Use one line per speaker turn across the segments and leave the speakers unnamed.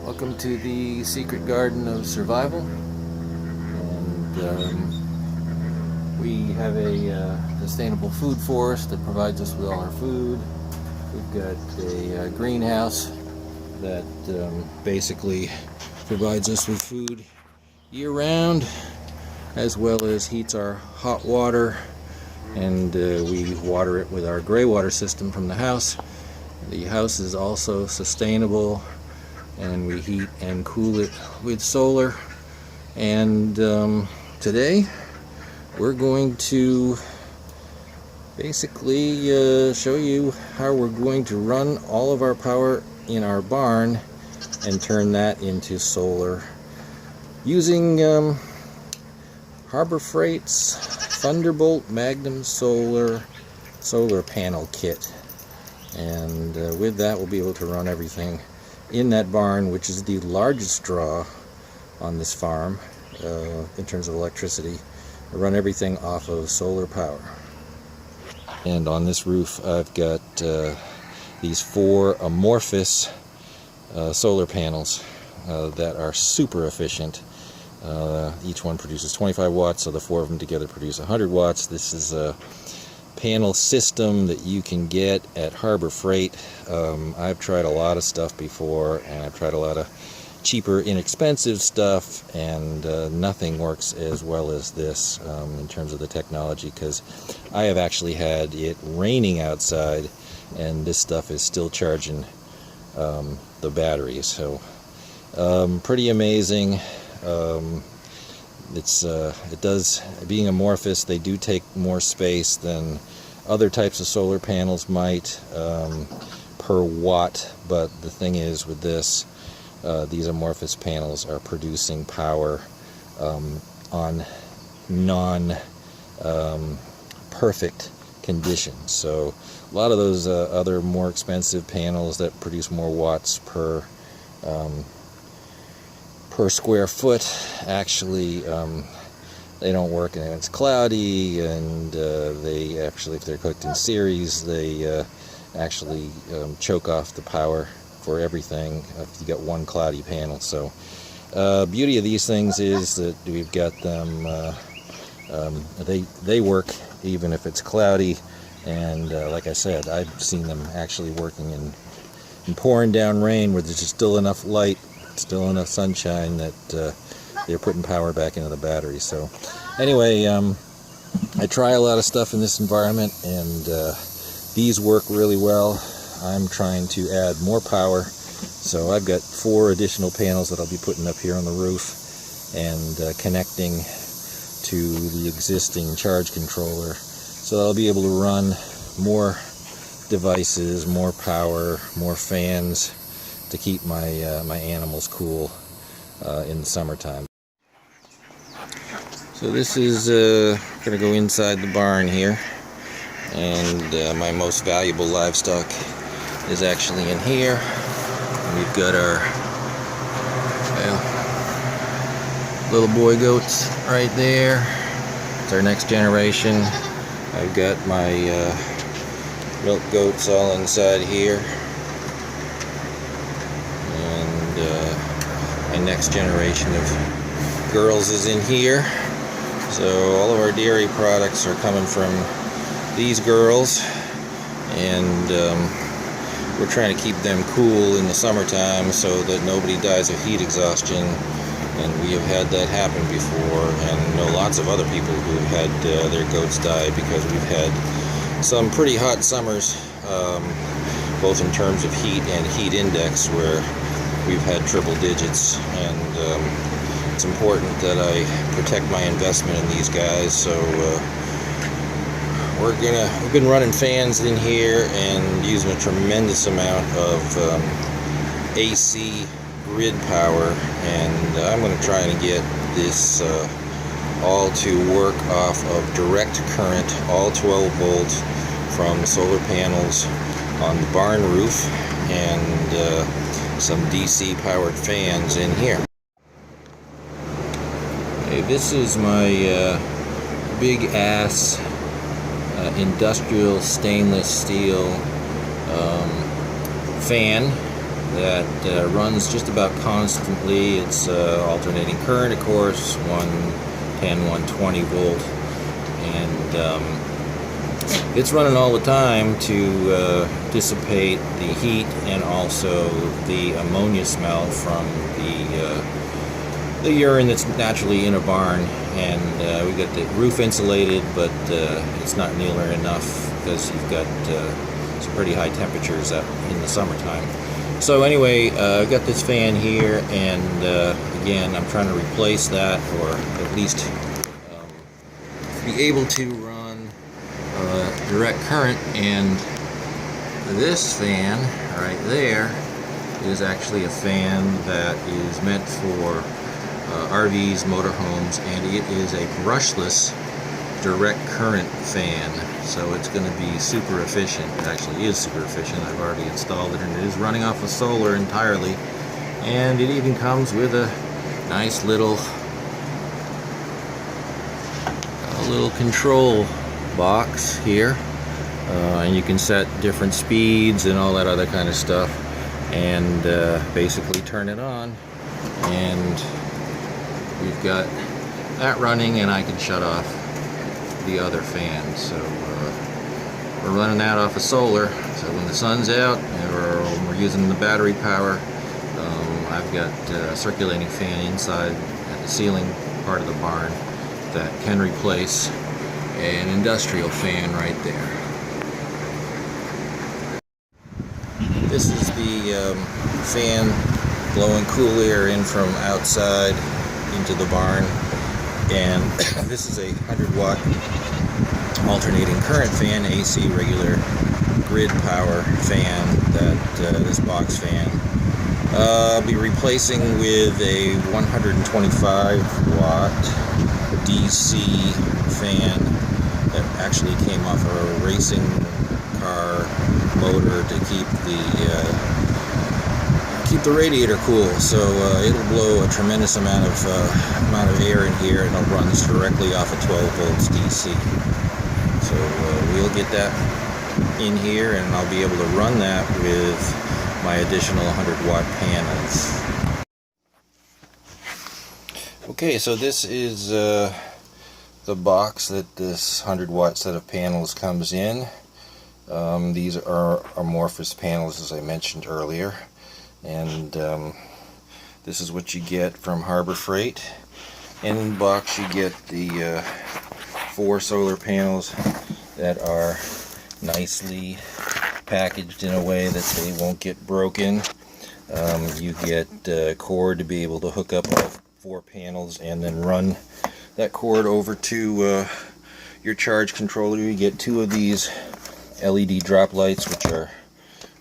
Welcome to the secret garden of survival, and we have a sustainable food forest that provides us with all our food. We've got a greenhouse that basically provides us with food year-round, as well as heats our hot water, and we water it with our gray water system from the house. The house is also sustainable, and we heat and cool it with solar. And today we're going to basically show you how we're going to run all of our power in our barn and turn that into solar using Harbor Freight's Thunderbolt Magnum solar panel kit. And with that, we'll be able to run everything in that barn, which is the largest draw on this farm in terms of electricity. I run everything off of solar power. And on this roof, I've got these 4 amorphous solar panels that are super efficient. Each one produces 25 watts, so the 4 of them together produce 100 watts. This is a panel system that you can get at Harbor Freight. I've tried a lot of stuff before, and I've tried a lot of cheaper, inexpensive stuff, and nothing works as well as this in terms of the technology, because I have actually had it raining outside and this stuff is still charging the batteries. So pretty amazing. It does, being amorphous, they do take more space than other types of solar panels might per watt, but the thing is with this, these amorphous panels are producing power on non-perfect conditions. So a lot of those other more expensive panels that produce more watts per square foot, actually they don't work, and it's cloudy, and they actually, if they're cooked in series, they actually choke off the power for everything if you got one cloudy panel. So beauty of these things is that we've got them, they work even if it's cloudy, and like I said, I've seen them actually working in pouring down rain where there's just still enough light, still enough sunshine, that they're putting power back into the battery. So anyway, I try a lot of stuff in this environment, and these work really well. I'm trying to add more power, so I've got 4 additional panels that I'll be putting up here on the roof and connecting to the existing charge controller, so that I'll be able to run more devices, more power, more fans, to keep my my animals cool in the summertime. So this is going to go inside the barn here, and my most valuable livestock is actually in here. We've got our little boy goats right there. It's our next generation. I've got my milk goats all inside here. My next generation of girls is in here. So all of our dairy products are coming from these girls, and we're trying to keep them cool in the summertime so that nobody dies of heat exhaustion. And we have had that happen before, and know lots of other people who have had their goats die because we've had some pretty hot summers, both in terms of heat and heat index, where we've had triple digits. And it's important that I protect my investment in these guys. So we've been running fans in here and using a tremendous amount of AC grid power, and I'm going to try and get this all to work off of direct current, all 12 volts from solar panels on the barn roof, and some DC powered fans in here. Okay, this is my big ass industrial stainless steel fan that runs just about constantly. It's alternating current, of course, 110, 120 volt, and it's running all the time to dissipate the heat and also the ammonia smell from the urine that's naturally in a barn. And we got the roof insulated, but it's not nearly enough because you've got some pretty high temperatures up in the summertime. So anyway, I've got this fan here, and again, I'm trying to replace that, or at least be able to run direct current. And this fan right there is actually a fan that is meant for RVs, motorhomes, and it is a brushless direct current fan, so it's going to be super efficient. It actually is super efficient. I've already installed it, and it is running off of solar entirely, and it even comes with a nice little control box here, and you can set different speeds and all that other kind of stuff, and basically turn it on, and we've got that running, and I can shut off the other fan. So we're running that off of solar, so when the sun's out or when we're using the battery power, I've got a circulating fan inside at the ceiling part of the barn that can replace an industrial fan right there. This is the fan blowing cool air in from outside into the barn, and this is a 100-watt alternating current fan, AC regular grid power fan, that this box fan I'll be replacing with a 125-watt DC fan that actually came off a racing car motor to keep the radiator cool. So it'll blow a tremendous amount of air in here, and it runs directly off of 12 volts DC. So we'll get that in here, and I'll be able to run that with my additional 100-watt panels. Okay, so this is the box that this 100-watt set of panels comes in. These are amorphous panels, as I mentioned earlier, and this is what you get from Harbor Freight. And in the box you get the 4 solar panels that are nicely packaged in a way that they won't get broken. You get a cord to be able to hook up all 4 panels and then run that cord over to your charge controller. You get 2 of these LED drop lights, which are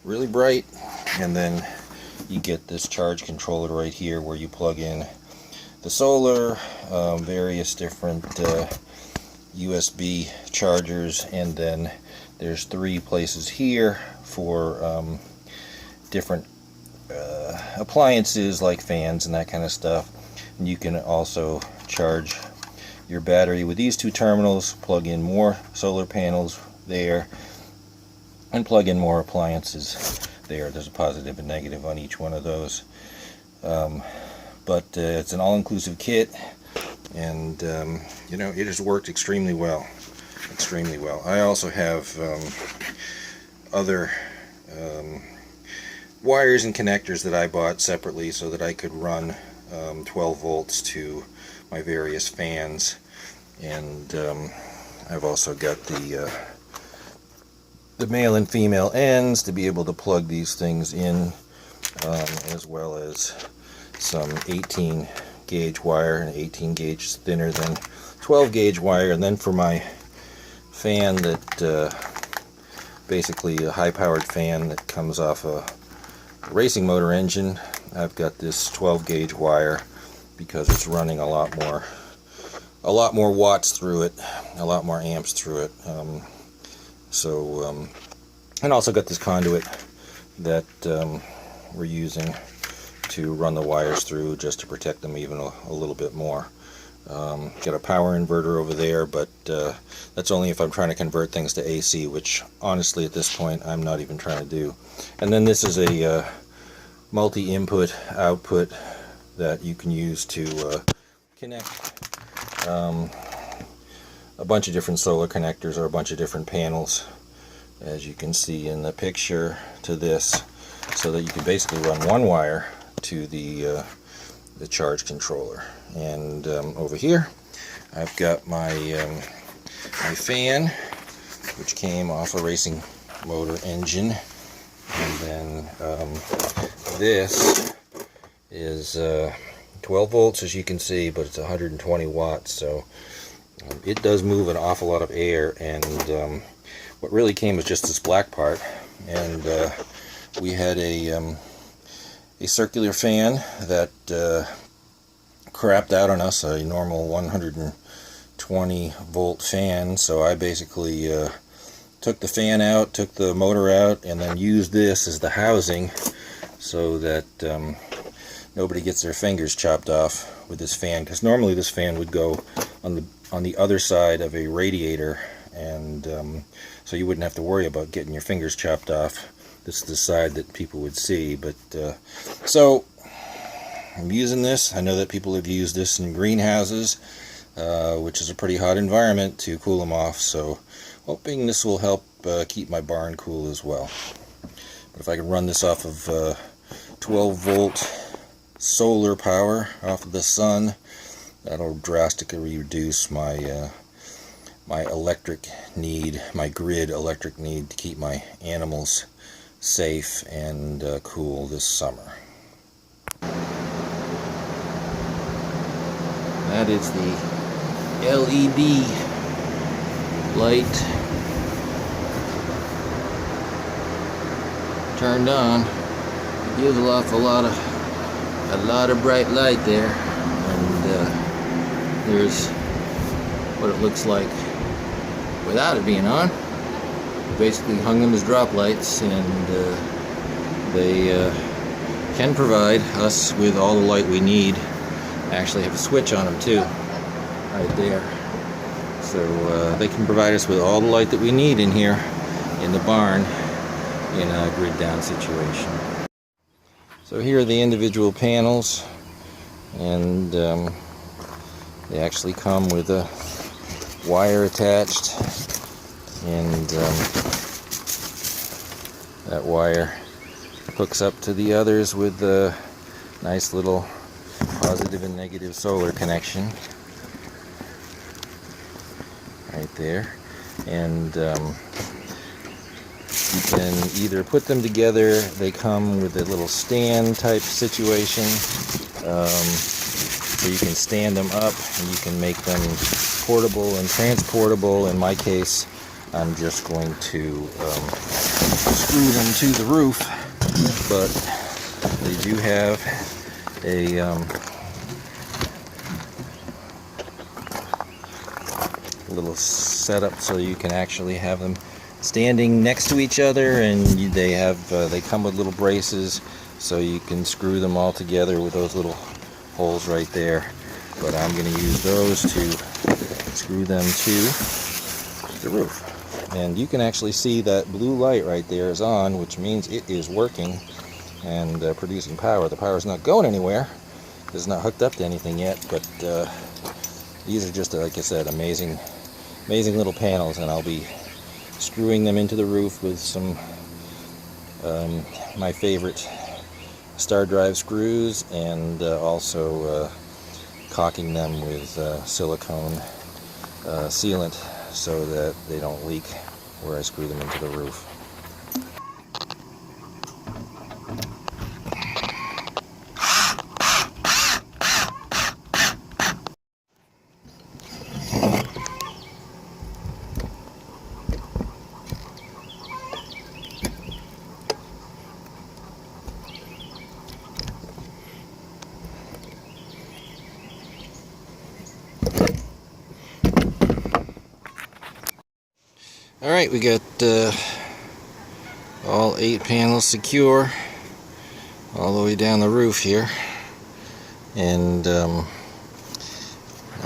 really bright, and then you get this charge controller right here where you plug in the solar, various different USB chargers, and then there's 3 places here for different appliances like fans and that kind of stuff. And you can also charge your battery with these 2 terminals, plug in more solar panels there, and plug in more appliances there. There's a positive and negative on each one of those. But it's an all-inclusive kit, and you know, it has worked extremely well. Extremely well. I also have other wires and connectors that I bought separately so that I could run 12 volts to my various fans, and I've also got the male and female ends to be able to plug these things in, as well as some 18 gauge wire, and 18 gauge is thinner than 12 gauge wire. And then for my fan, that basically a high powered fan that comes off a racing motor engine, I've got this 12 gauge wire because it's running a lot more watts through it, a lot more amps through it. And also got this conduit that we're using to run the wires through, just to protect them even a little bit more. Got a power inverter over there, but that's only if I'm trying to convert things to AC, which honestly at this point I'm not even trying to do. And then this is a multi-input output that you can use to connect a bunch of different solar connectors or a bunch of different panels, as you can see in the picture, to this, so that you can basically run one wire to the charge controller. And over here I've got my my fan, which came off a racing motor engine, and then this is 12 volts, as you can see, but it's 120 watts, so it does move an awful lot of air. And what really came was just this black part, and we had a circular fan that crapped out on us, a normal 120 volt fan. So I basically took the fan out, took the motor out, and then used this as the housing so that nobody gets their fingers chopped off with this fan, because normally this fan would go on the other side of a radiator, and so you wouldn't have to worry about getting your fingers chopped off. This is the side that people would see. But so I'm using this. I know that people have used this in greenhouses, which is a pretty hot environment, to cool them off, so hoping this will help keep my barn cool as well. But if I can run this off of 12 volt solar power off of the sun, that'll drastically reduce my my electric need, my grid electric need, to keep my animals safe and cool this summer. That is the LED light turned on. It gives off a lot of bright light there, and there's what it looks like without it being on. Basically hung them as drop lights, and they can provide us with all the light we need. I actually have a switch on them too, right there. So they can provide us with all the light that we need in here in the barn in a grid down situation. So here are the individual panels, and they actually come with a wire attached, and that wire hooks up to the others with a nice little positive and negative solar connection right there. And you can either put them together. They come with a little stand type situation, so you can stand them up and you can make them portable and transportable. In my case, I'm just going to screw them to the roof, but they do have a little setup so you can actually have them standing next to each other, and they come with little braces, so you can screw them all together with those little holes right there. But I'm going to use those to screw them to the roof. And you can actually see that blue light right there is on, which means it is working and producing power. The power is not going anywhere. It's not hooked up to anything yet, but these are just, like I said, amazing little panels, and I'll be screwing them into the roof with some my favorite star drive screws, and also caulking them with silicone sealant so that they don't leak where I screw them into the roof. Alright, we got all 8 panels secure all the way down the roof here, and the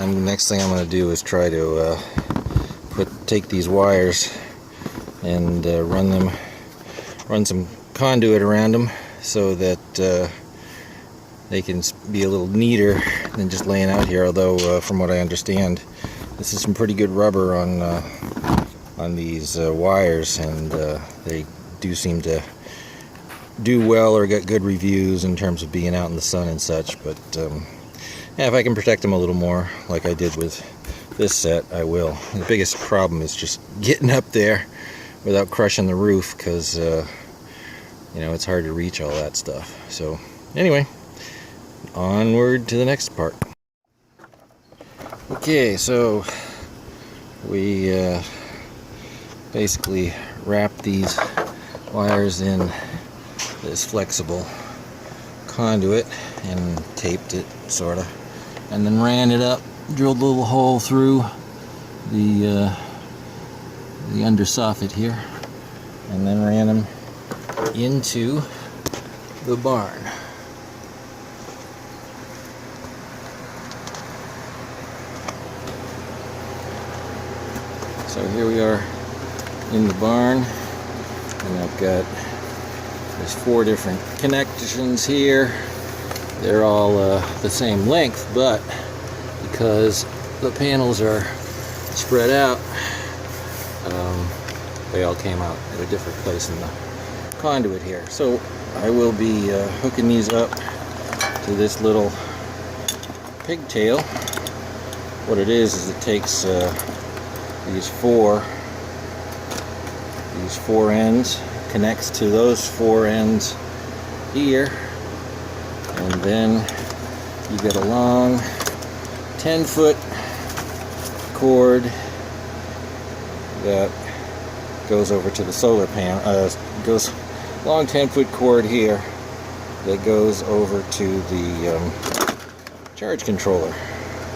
next thing I'm going to do is try to take these wires and run some conduit around them so that they can be a little neater than just laying out here. Although from what I understand, this is some pretty good rubber on these wires, and they do seem to do well or get good reviews in terms of being out in the sun and such. But yeah, if I can protect them a little more like I did with this set, I will. The biggest problem is just getting up there without crushing the roof, because you know, it's hard to reach all that stuff. So anyway, onward to the next part. Okay, so we basically wrapped these wires in this flexible conduit and taped it, sort of, and then ran it up, drilled a little hole through the undersoffit here, and then ran them into the barn. So here we are in the barn, and I've got, there's 4 different connections here. They're all the same length, but because the panels are spread out, they all came out at a different place in the conduit here. So I will be hooking these up to this little pigtail. What it is it takes these four ends, connects to those 4 ends here, and then you get a long 10-foot cord that goes over to the solar panel. Goes long 10-foot cord here that goes over to the charge controller.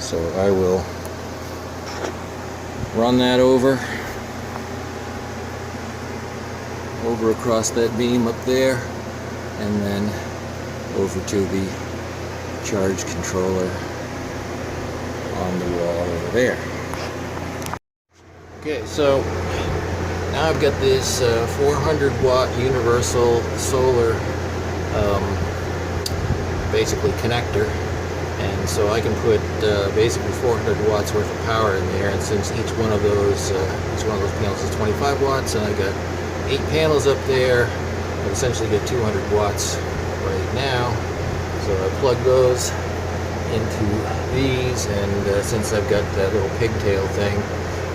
So I will run that over across that beam up there, and then over to the charge controller on the wall over there. Okay, so now I've got this 400 watt universal solar basically connector, and so I can put basically 400 watts worth of power in there. And since each one of those panels is 25 watts, and I got 8 panels up there, I essentially get 200 watts right now. So I plug those into these, and since I've got that little pigtail thing,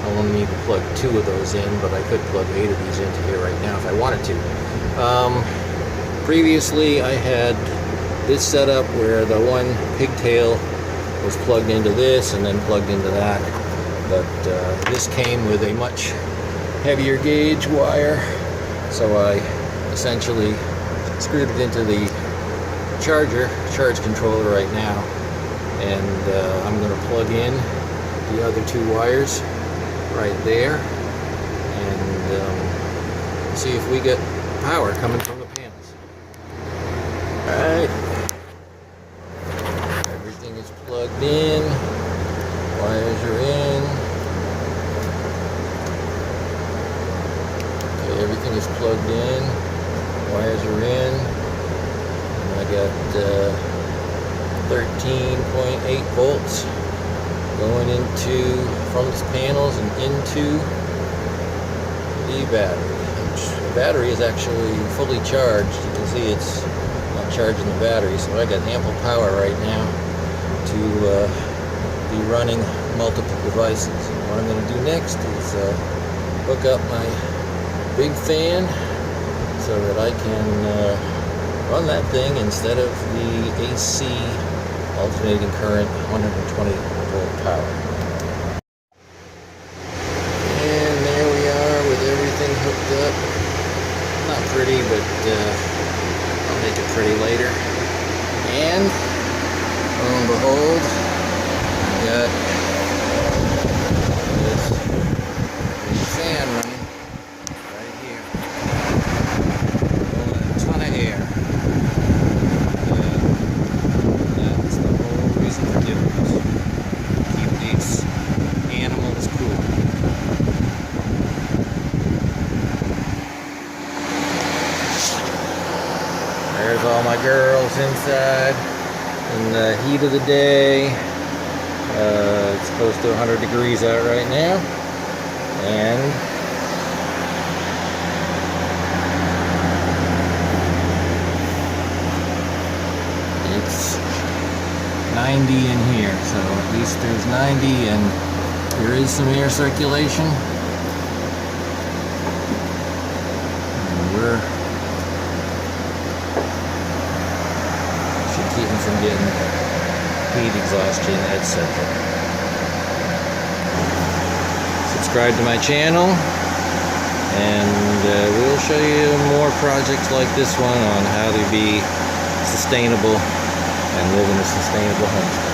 I'll only need to plug 2 of those in, but I could plug 8 of these into here right now if I wanted to. Previously I had this setup where the one pigtail was plugged into this and then plugged into that, but this came with a much heavier gauge wire, so I essentially screwed it into the charge controller right now, and I'm going to plug in the other 2 wires right there and see if we get power coming from the panels. Alright, everything is plugged in, wires are in. Okay, everything is plugged in, wires are in, and I got 13.8 volts going from the panels and into the battery. The battery is actually fully charged. You can see it's not charging the battery, so I got ample power right now to be running multiple devices. And what I'm going to do next is hook up my big fan so that I can run that thing instead of the AC alternating current 120 volt power. And there we are with everything hooked up. Not pretty, but I'll make it pretty later. And lo and behold, I got this big fan running right here, blowing a ton of air. That's the whole reason for doing this. Keep these animals cool. There's in the heat of the day. It's close to 100 degrees out right now, and it's 90 in here, so at least there's 90, and there is some air circulation. And should keep them from getting heat exhaustion, etc. Subscribe to my channel, and we'll show you more projects like this one on how to be sustainable and live in a sustainable home.